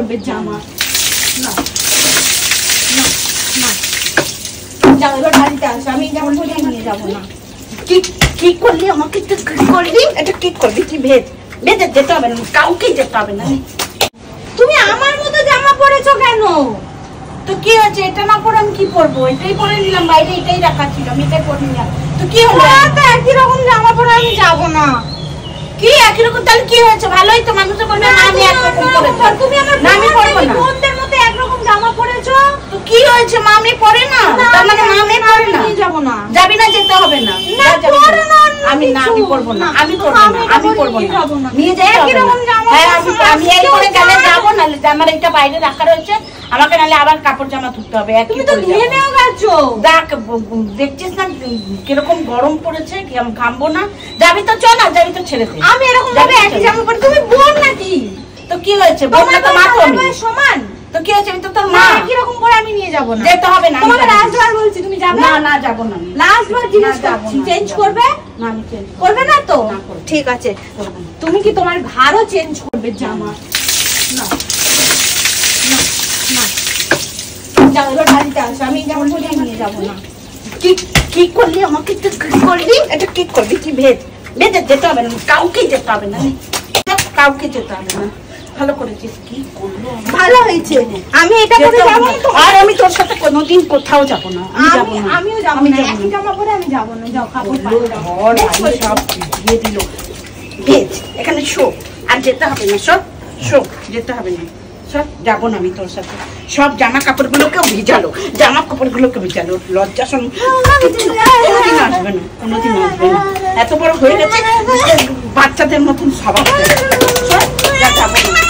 করবে জামা। না না না, যাও এবার বাড়িতে আসো, আমি যেমন বলি নিয়ে যাবো না। কি করলি আমাকে? তো কি করলি? এটা কি করলি? কি বেঁধে যেতে হবে না, কাউকে যেতে হবে না। তুমি আমার মতো জামা পরেছো কেন? তো কি হয়েছে? এটা না পরে আমি কি পরবো? এটাই পরে নিলাম, বাইরে এটাই রাখা ছিল, আমি এটাই পরে নিলাম। তো কি হলো? তো একই রকম জামা পরে আমি যাবো না। কি একই রকম? তাহলে কি হয়েছে? ভালোই তো, মানুষ বলবে না আমি একরকম পরেছি। তুমি আমার না আমি পরবো না। বোনদের মতো একরকম জামা পরেছো। তো কি হয়েছে? মামি পরে না, তার মানে মামি পরে না। নিয়ে যাবো না। যাবি না, যেতে হবে না। আমি না, আমি পরবো না, আমি পরবো না, আমি পরবো না। নিয়ে যাই একই রকম জামা। হ্যাঁ, আমি এই পরে গেলে যাবো, নাহলে আমার এটা বাইরে রাখা রয়েছে, আমাকে নাহলে আবার কাপড় জামা ধুতে হবে। তুমি তো ধুয়ে নেওয়া গেছো। দেখ, দেখছিস না কিরকম গরম পড়েছে, ঘামবো না। যাবি তো চল, না যাবি তো ছেড়ে দে। আমি এরকম ভাবে একই জামা পরে, তুমি বোন নাকি? তো কি হয়েছে? বোন না তো মা তো আমি। সমান। তো কি হয়েছে? আমি তো তোর মা। একই রকম করে আমি নিয়ে যাবো না। যেতে হবে না। তোমাকে লাস্টবার বলছি, তুমি যাবে না? না যাবো না। লাস্টবার জিনিস চেঞ্জ করবে না, আমি চেঞ্জ করবে না তো? না করবো। ঠিক আছে, তুমি কি তোমার ভারও চেঞ্জ করবে জামা? না না না, যাও এবার বাড়িতে আসো, আমি যেমন বলি নিয়ে যাবো না। কি করলি আমাকে? তো কি করলি? এটা কি করলি? কি বেঁধে যেতে হবে না, কাউকে যেতে হবে না, কাউকে যেতে হবে না। ভালো করেছিস। কি করলো? ভালো হয়েছে, আমি এটা করে যাবো না। আর আমি তোর সাথে কোনোদিন কোথাও যাবো না। আমিও যাবো না, একই জামা পরে আমি যাবো না। যাও কাপড় ঘর বাড়ি সব দিয়ে দিল। ভেজ এখানে শো, আর যেতে হবে না। শো যেতে হবে না। সব যাবো না আমি তোর সাথে। সব জামা কাপড় গুলোকেও ভিজালো, জামা কাপড় গুলোকে ভিজালো। লজ্জা শোন, কোনোদিন আসবে না, কোনোদিন আসবে না। এত বড় হয়ে গেছে, বাচ্চাদের মতন স্বভাব। যাবো না।